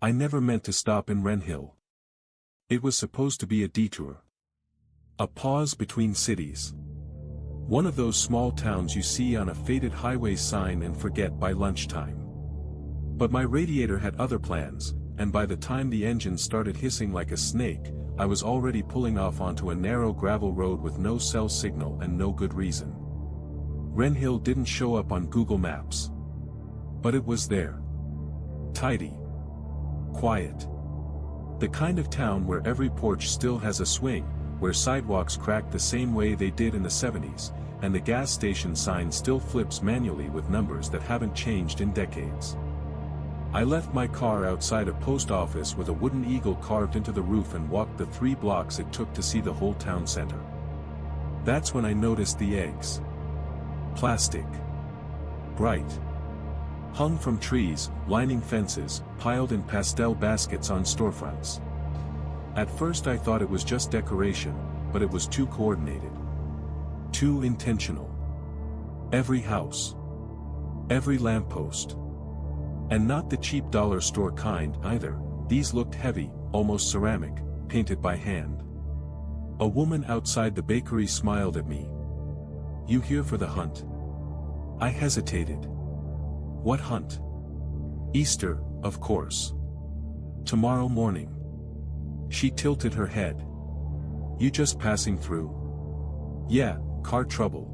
I never meant to stop in Wren Hill. It was supposed to be a detour. A pause between cities. One of those small towns you see on a faded highway sign and forget by lunchtime. But my radiator had other plans, and by the time the engine started hissing like a snake, I was already pulling off onto a narrow gravel road with no cell signal and no good reason. Wren Hill didn't show up on Google Maps. But it was there. Tidy. Quiet. The kind of town where every porch still has a swing, where sidewalks crack the same way they did in the 70s, and the gas station sign still flips manually with numbers that haven't changed in decades. I left my car outside a post office with a wooden eagle carved into the roof and walked the 3 blocks it took to see the whole town center. That's when I noticed the eggs. Plastic. Bright. Hung from trees, lining fences, piled in pastel baskets on storefronts. At first I thought it was just decoration, but it was too coordinated. Too intentional. Every house. Every lamppost. And not the cheap dollar store kind either, these looked heavy, almost ceramic, painted by hand. A woman outside the bakery smiled at me. "You here for the hunt?" I hesitated. "What hunt?" "Easter, of course. Tomorrow morning." She tilted her head. "You just passing through?" "Yeah, car trouble."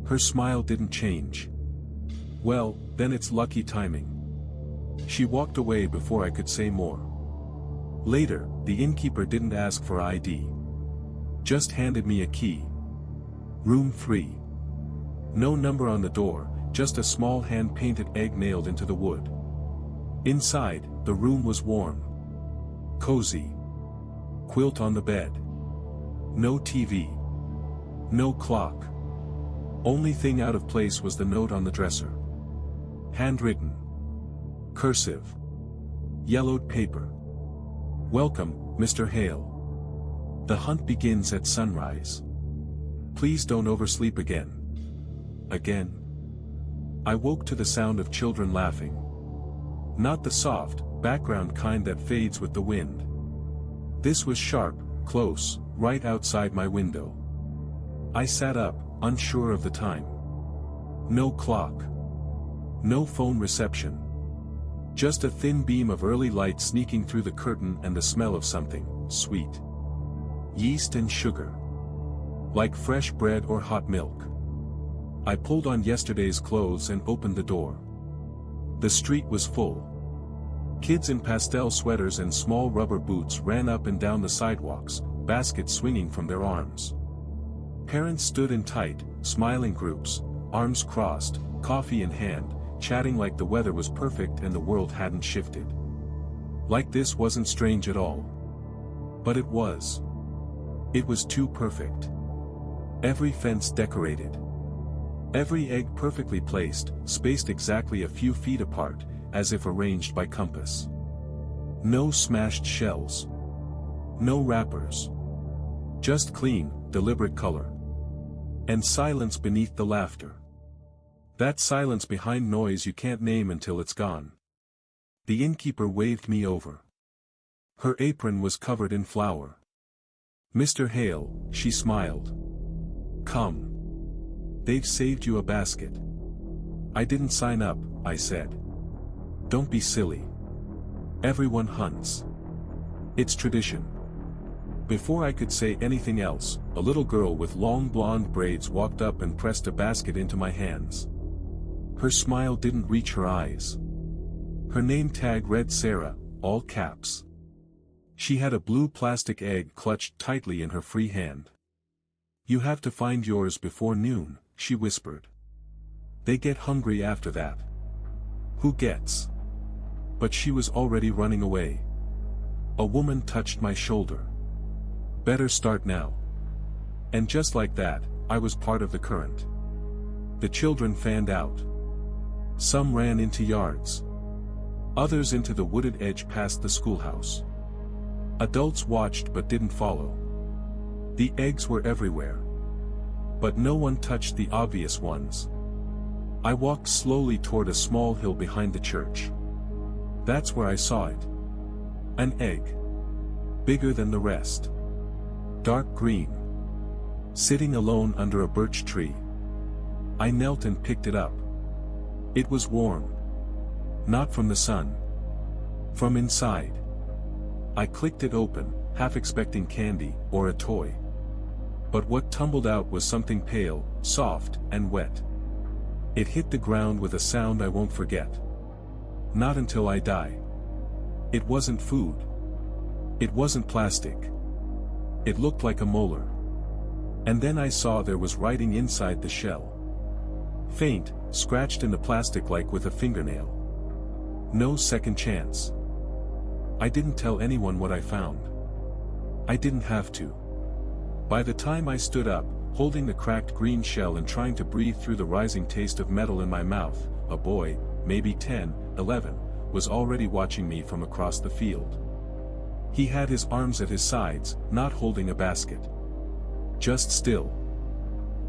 Her smile didn't change. "Well, then it's lucky timing." She walked away before I could say more. Later, the innkeeper didn't ask for ID. Just handed me a key. Room 3. No number on the door, just a small hand-painted egg nailed into the wood. Inside, the room was warm. Cozy. Quilt on the bed. No TV. No clock. Only thing out of place was the note on the dresser. Handwritten. Cursive. Yellowed paper. "Welcome, Mr. Hale. The hunt begins at sunrise. Please don't oversleep again." Again. I woke to the sound of children laughing. Not the soft, background kind that fades with the wind. This was sharp, close, right outside my window. I sat up, unsure of the time. No clock. No phone reception. Just a thin beam of early light sneaking through the curtain and the smell of something sweet. Yeast and sugar. Like fresh bread or hot milk. I pulled on yesterday's clothes and opened the door. The street was full. Kids in pastel sweaters and small rubber boots ran up and down the sidewalks, baskets swinging from their arms. Parents stood in tight, smiling groups, arms crossed, coffee in hand, chatting like the weather was perfect and the world hadn't shifted. Like this wasn't strange at all. But it was. It was too perfect. Every fence decorated. Every egg perfectly placed, spaced exactly a few feet apart, as if arranged by compass. No smashed shells. No wrappers. Just clean, deliberate color. And silence beneath the laughter. That silence behind noise you can't name until it's gone. The innkeeper waved me over. Her apron was covered in flour. "Mr. Hale," she smiled. "Come. They've saved you a basket." "I didn't sign up," I said. "Don't be silly. Everyone hunts. It's tradition." Before I could say anything else, a little girl with long blonde braids walked up and pressed a basket into my hands. Her smile didn't reach her eyes. Her name tag read Sarah, all caps. She had a blue plastic egg clutched tightly in her free hand. "You have to find yours before noon," she whispered. "They get hungry after that." "Who gets?" But she was already running away. A woman touched my shoulder. "Better start now." And just like that, I was part of the current. The children fanned out. Some ran into yards. Others into the wooded edge past the schoolhouse. Adults watched but didn't follow. The eggs were everywhere. But no one touched the obvious ones. I walked slowly toward a small hill behind the church. That's where I saw it. An egg. Bigger than the rest. Dark green. Sitting alone under a birch tree. I knelt and picked it up. It was warm. Not from the sun. From inside. I clicked it open, half expecting candy, or a toy. But what tumbled out was something pale, soft, and wet. It hit the ground with a sound I won't forget. Not until I die. It wasn't food. It wasn't plastic. It looked like a molar. And then I saw there was writing inside the shell. Faint, scratched in the plastic like with a fingernail. No second chance. I didn't tell anyone what I found. I didn't have to. By the time I stood up, holding the cracked green shell and trying to breathe through the rising taste of metal in my mouth, a boy, maybe 10, 11, was already watching me from across the field. He had his arms at his sides, not holding a basket. Just still.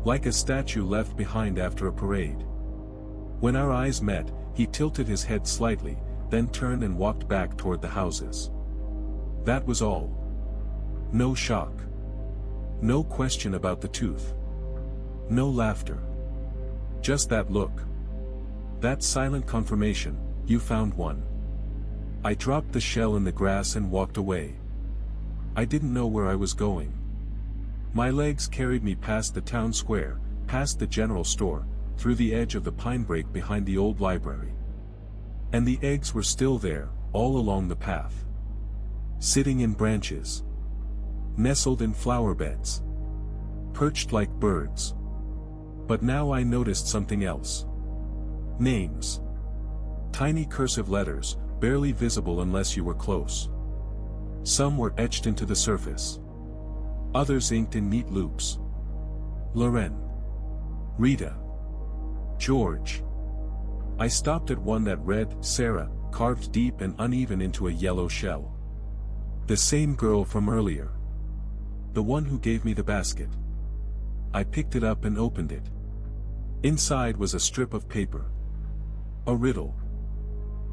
Like a statue left behind after a parade. When our eyes met, he tilted his head slightly, then turned and walked back toward the houses. That was all. No shock. No question about the tooth. No laughter. Just that look. That silent confirmation, you found one. I dropped the shell in the grass and walked away. I didn't know where I was going. My legs carried me past the town square, past the general store, through the edge of the pine brake behind the old library. And the eggs were still there, all along the path. Sitting in branches. Nestled in flower beds. Perched like birds. But now I noticed something else. Names. Tiny cursive letters, barely visible unless you were close. Some were etched into the surface. Others inked in neat loops. Loren. Rita. George. I stopped at one that read, Sarah, carved deep and uneven into a yellow shell. The same girl from earlier. The one who gave me the basket. I picked it up and opened it. Inside was a strip of paper. A riddle.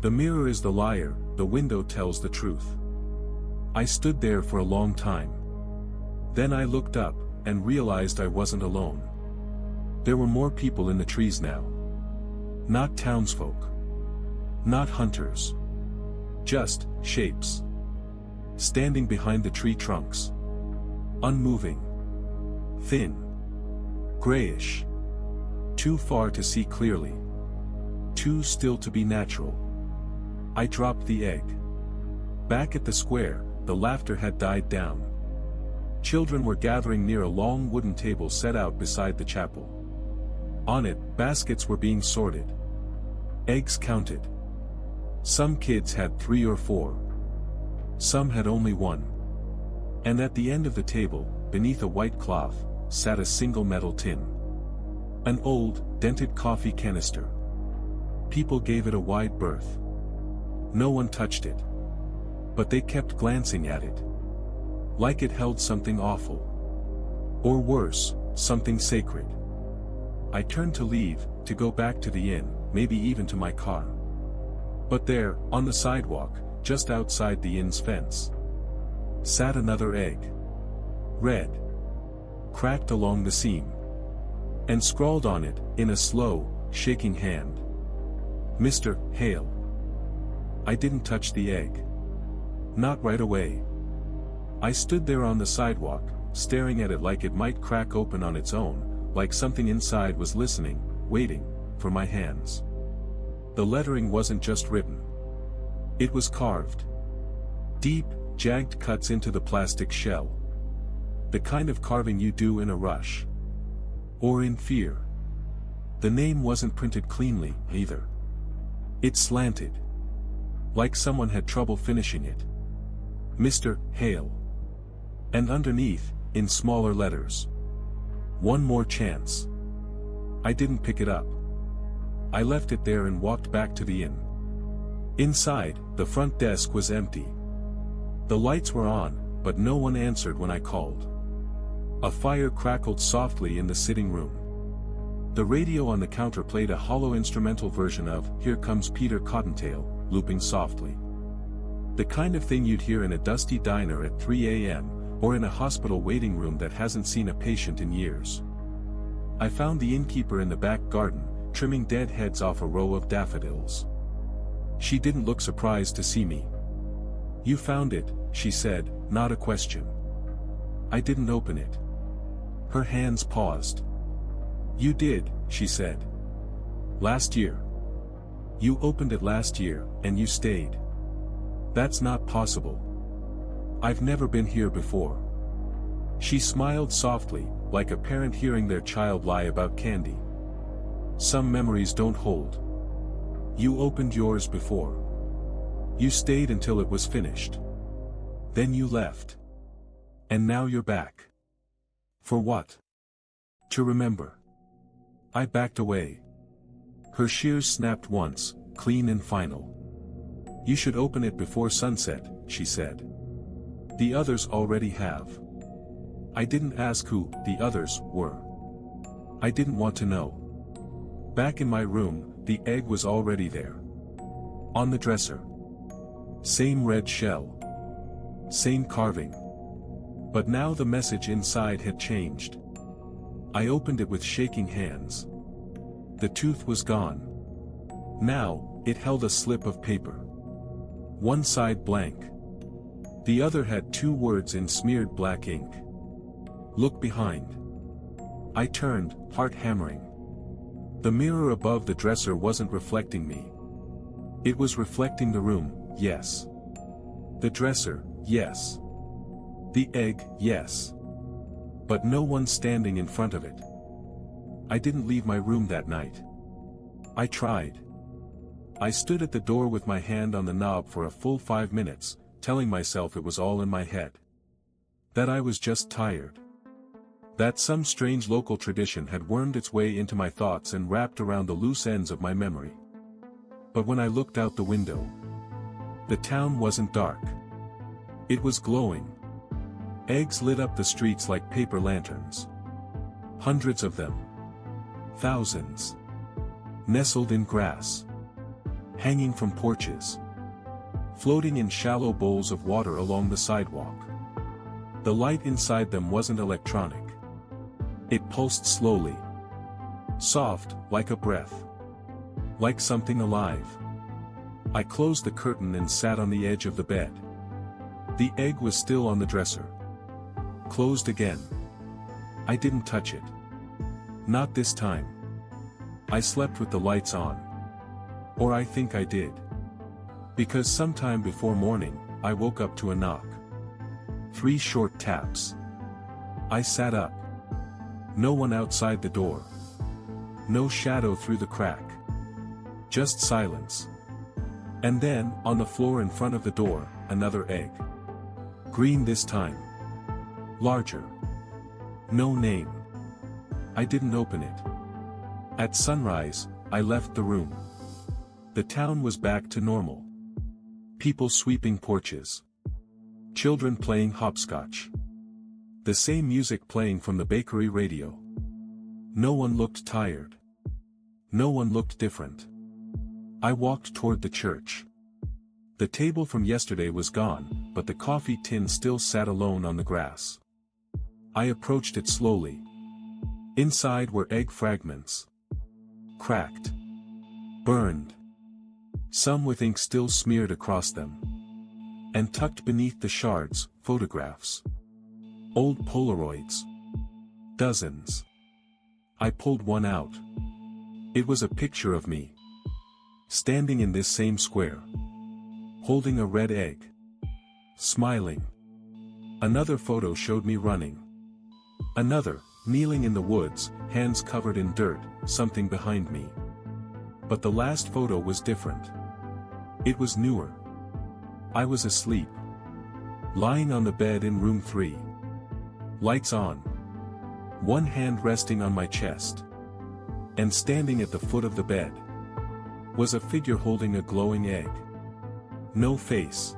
The mirror is the liar, the window tells the truth. I stood there for a long time. Then I looked up, and realized I wasn't alone. There were more people in the trees now. Not townsfolk. Not hunters. Just shapes. Standing behind the tree trunks. Unmoving. Thin. Grayish. Too far to see clearly. Too still to be natural. I dropped the egg. Back at the square, the laughter had died down. Children were gathering near a long wooden table set out beside the chapel. On it, baskets were being sorted. Eggs counted. Some kids had 3 or 4. Some had only 1. And at the end of the table, beneath a white cloth, sat a single metal tin. An old, dented coffee canister. People gave it a wide berth. No one touched it. But they kept glancing at it. Like it held something awful. Or worse, something sacred. I turned to leave, to go back to the inn, maybe even to my car. But there, on the sidewalk, just outside the inn's fence, sat another egg. Red. Cracked along the seam. And scrawled on it, in a slow, shaking hand. Mr. Hale. I didn't touch the egg. Not right away. I stood there on the sidewalk, staring at it like it might crack open on its own, like something inside was listening, waiting, for my hands. The lettering wasn't just written. It was carved. Deep, jagged cuts into the plastic shell. The kind of carving you do in a rush. Or in fear. The name wasn't printed cleanly, either. It slanted. Like someone had trouble finishing it. Mr. Hale. And underneath, in smaller letters. One more chance. I didn't pick it up. I left it there and walked back to the inn. Inside, the front desk was empty. The lights were on, but no one answered when I called. A fire crackled softly in the sitting room. The radio on the counter played a hollow instrumental version of Here Comes Peter Cottontail, looping softly. The kind of thing you'd hear in a dusty diner at 3 a.m., or in a hospital waiting room that hasn't seen a patient in years. I found the innkeeper in the back garden, trimming dead heads off a row of daffodils. She didn't look surprised to see me. "You found it," she said, not a question. I didn't open it. Her hands paused. "You did," she said. "Last year. You opened it last year, and you stayed." "That's not possible. I've never been here before." She smiled softly, like a parent hearing their child lie about candy. "Some memories don't hold. You opened yours before. You stayed until it was finished. Then you left. And now you're back. For what?" "To remember." I backed away. Her shears snapped once, clean and final. "You should open it before sunset," she said. "The others already have." I didn't ask who the others were. I didn't want to know. Back in my room, the egg was already there. On the dresser. Same red shell. Same carving. But now the message inside had changed. I opened it with shaking hands. The tooth was gone. Now, it held a slip of paper. One side blank. The other had 2 words in smeared black ink. "Look behind." I turned, heart hammering. The mirror above the dresser wasn't reflecting me. It was reflecting the room, yes. The dresser, yes. The egg, yes. But no one standing in front of it. I didn't leave my room that night. I tried. I stood at the door with my hand on the knob for a full 5 minutes, telling myself it was all in my head. That I was just tired. That some strange local tradition had wormed its way into my thoughts and wrapped around the loose ends of my memory. But when I looked out the window, the town wasn't dark. It was glowing. Eggs lit up the streets like paper lanterns. Hundreds of them. Thousands. Nestled in grass. Hanging from porches. Floating in shallow bowls of water along the sidewalk. The light inside them wasn't electronic. It pulsed slowly. Soft, like a breath. Like something alive. I closed the curtain and sat on the edge of the bed. The egg was still on the dresser. Closed again. I didn't touch it. Not this time. I slept with the lights on. Or I think I did. Because sometime before morning, I woke up to a knock. 3 short taps. I sat up. No one outside the door. No shadow through the crack. Just silence. And then, on the floor in front of the door, another egg. Green this time. Larger. No name. I didn't open it. At sunrise, I left the room. The town was back to normal. People sweeping porches. Children playing hopscotch. The same music playing from the bakery radio. No one looked tired. No one looked different. I walked toward the church. The table from yesterday was gone, but the coffee tin still sat alone on the grass. I approached it slowly. Inside were egg fragments. Cracked. Burned. Some with ink still smeared across them. And tucked beneath the shards, photographs. Old Polaroids. Dozens. I pulled one out. It was a picture of me. Standing in this same square. Holding a red egg. Smiling. Another photo showed me running. Another, kneeling in the woods, hands covered in dirt, something behind me. But the last photo was different. It was newer. I was asleep. Lying on the bed in room 3. Lights on. One hand resting on my chest. And standing at the foot of the bed was a figure holding a glowing egg. No face.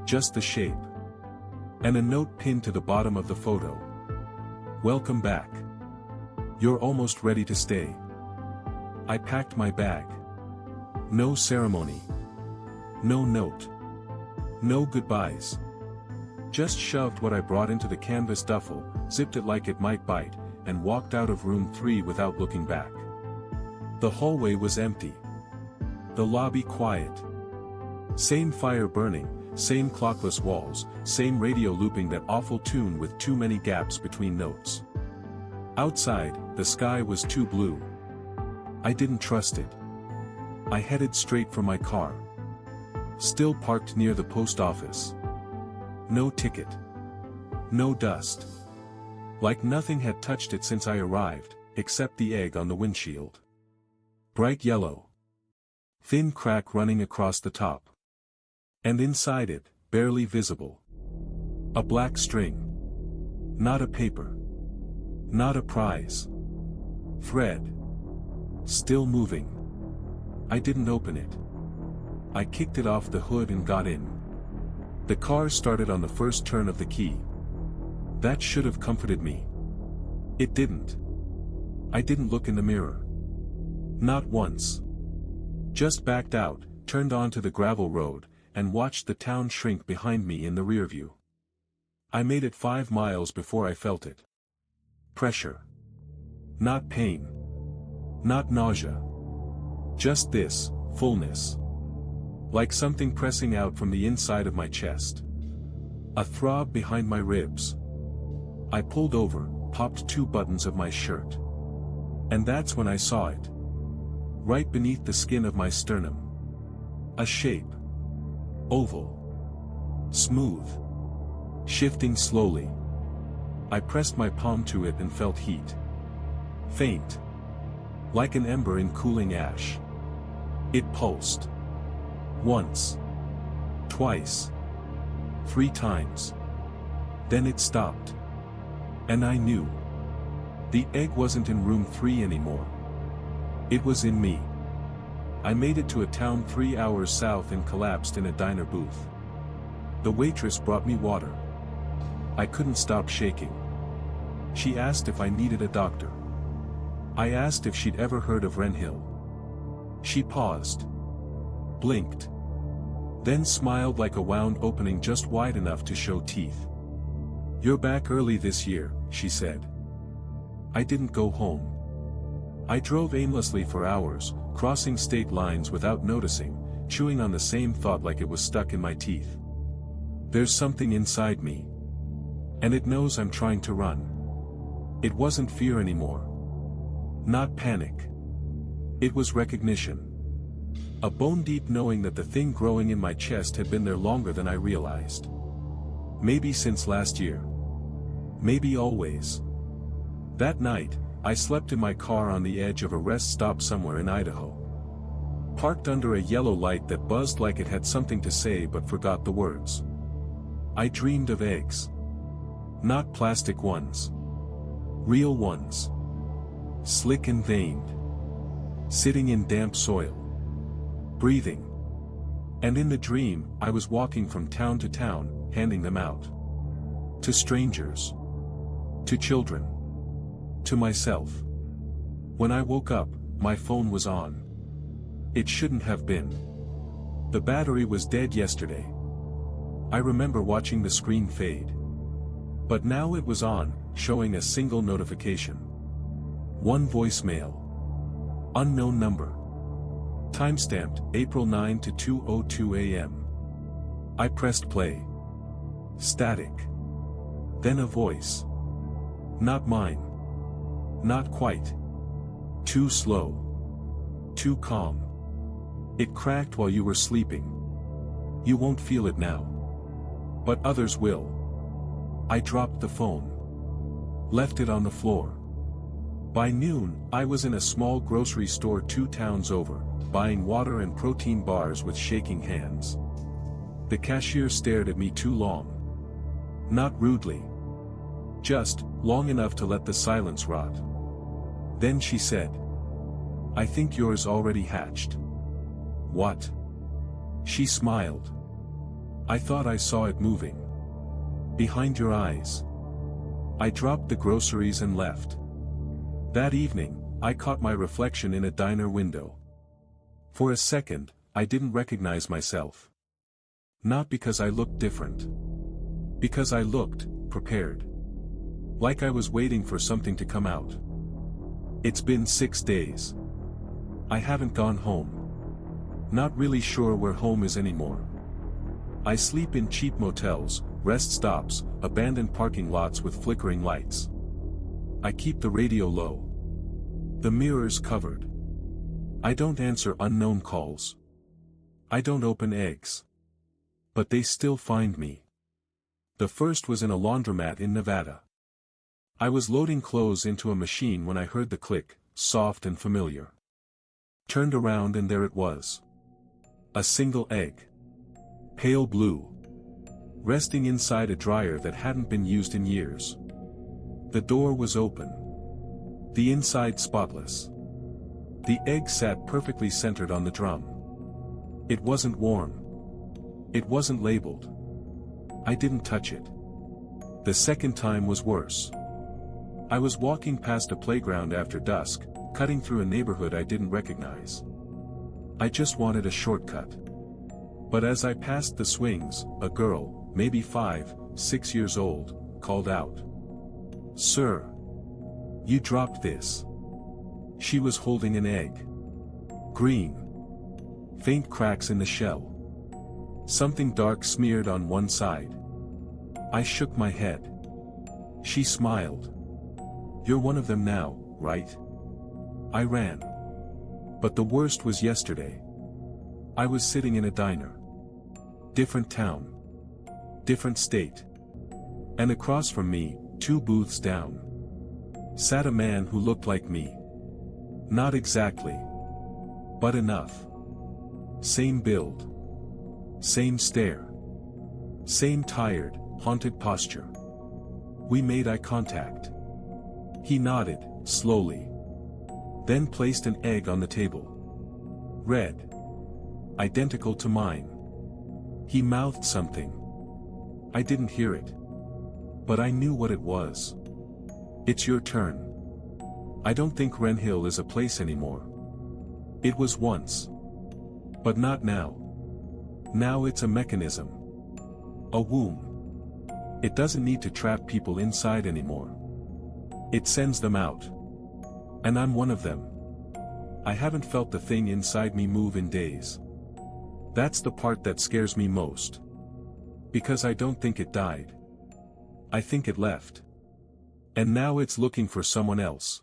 Just the shape. And a note pinned to the bottom of the photo. Welcome back. You're almost ready to stay. I packed my bag. No ceremony. No note. No goodbyes. Just shoved what I brought into the canvas duffel, zipped it like it might bite, and walked out of room 3 without looking back. The hallway was empty. The lobby quiet. Same fire burning, same clockless walls, same radio looping that awful tune with too many gaps between notes. Outside, the sky was too blue. I didn't trust it. I headed straight for my car. Still parked near the post office. No ticket. No dust. Like nothing had touched it since I arrived, except the egg on the windshield. Bright yellow. Thin crack running across the top. And inside it, barely visible. A black string. Not a paper. Not a prize. Thread. Still moving. I didn't open it. I kicked it off the hood and got in. The car started on the first turn of the key. That should have comforted me. It didn't. I didn't look in the mirror. Not once. Just backed out, turned onto the gravel road, and watched the town shrink behind me in the rearview. I made it 5 miles before I felt it. Pressure. Not pain. Not nausea. Just this, fullness. Like something pressing out from the inside of my chest. A throb behind my ribs. I pulled over, popped 2 buttons of my shirt. And that's when I saw it. Right beneath the skin of my sternum. A shape. Oval. Smooth. Shifting slowly. I pressed my palm to it and felt heat. Faint. Like an ember in cooling ash. It pulsed. Once. Twice. 3 times. Then it stopped. And I knew. The egg wasn't in room 3 anymore. It was in me. I made it to a town 3 hours south and collapsed in a diner booth. The waitress brought me water. I couldn't stop shaking. She asked if I needed a doctor. I asked if she'd ever heard of Wren Hill. She paused. Blinked. Then smiled like a wound opening just wide enough to show teeth. "You're back early this year," she said. I didn't go home. I drove aimlessly for hours, crossing state lines without noticing, chewing on the same thought like it was stuck in my teeth. There's something inside me. And it knows I'm trying to run. It wasn't fear anymore. Not panic. It was recognition. A bone-deep knowing that the thing growing in my chest had been there longer than I realized. Maybe since last year. Maybe always. That night, I slept in my car on the edge of a rest stop somewhere in Idaho. Parked under a yellow light that buzzed like it had something to say but forgot the words. I dreamed of eggs. Not plastic ones. Real ones. Slick and veined. Sitting in damp soil. Breathing. And in the dream, I was walking from town to town, handing them out. To strangers. To children. To myself. When I woke up, my phone was on. It shouldn't have been. The battery was dead yesterday. I remember watching the screen fade. But now it was on, showing a single notification. One voicemail. Unknown number. Timestamped, April 9 to 2:02 a.m. I pressed play. Static. Then a voice. Not mine. Not quite. Too slow. Too calm. It cracked while you were sleeping. You won't feel it now. But others will. I dropped the phone. Left it on the floor. By noon, I was in a small grocery store 2 towns over, buying water and protein bars with shaking hands. The cashier stared at me too long. Not rudely. Just, long enough to let the silence rot. Then she said, "I think yours already hatched." What? She smiled. I thought I saw it moving. Behind your eyes. I dropped the groceries and left. That evening, I caught my reflection in a diner window. For a second, I didn't recognize myself. Not because I looked different. Because I looked prepared. Like I was waiting for something to come out. It's been 6 days. I haven't gone home. Not really sure where home is anymore. I sleep in cheap motels, rest stops, abandoned parking lots with flickering lights. I keep the radio low. The mirrors covered. I don't answer unknown calls. I don't open eggs. But they still find me. The first was in a laundromat in Nevada. I was loading clothes into a machine when I heard the click, soft and familiar. Turned around and there it was. A single egg. Pale blue. Resting inside a dryer that hadn't been used in years. The door was open. The inside spotless. The egg sat perfectly centered on the drum. It wasn't warm. It wasn't labeled. I didn't touch it. The second time was worse. I was walking past a playground after dusk, cutting through a neighborhood I didn't recognize. I just wanted a shortcut. But as I passed the swings, a girl, maybe 5, 6 years old, called out. "Sir! You dropped this." She was holding an egg. Green. Faint cracks in the shell. Something dark smeared on one side. I shook my head. She smiled. "You're one of them now, right?" I ran. But the worst was yesterday. I was sitting in a diner. Different town. Different state. And across from me, 2 booths down, sat a man who looked like me. Not exactly. But enough. Same build. Same stare. Same tired, haunted posture. We made eye contact. He nodded, slowly. Then placed an egg on the table. Red. Identical to mine. He mouthed something. I didn't hear it. But I knew what it was. "It's your turn." I don't think Wren Hill is a place anymore. It was once. But not now. Now it's a mechanism. A womb. It doesn't need to trap people inside anymore. It sends them out. And I'm one of them. I haven't felt the thing inside me move in days. That's the part that scares me most. Because I don't think it died. I think it left. And now it's looking for someone else.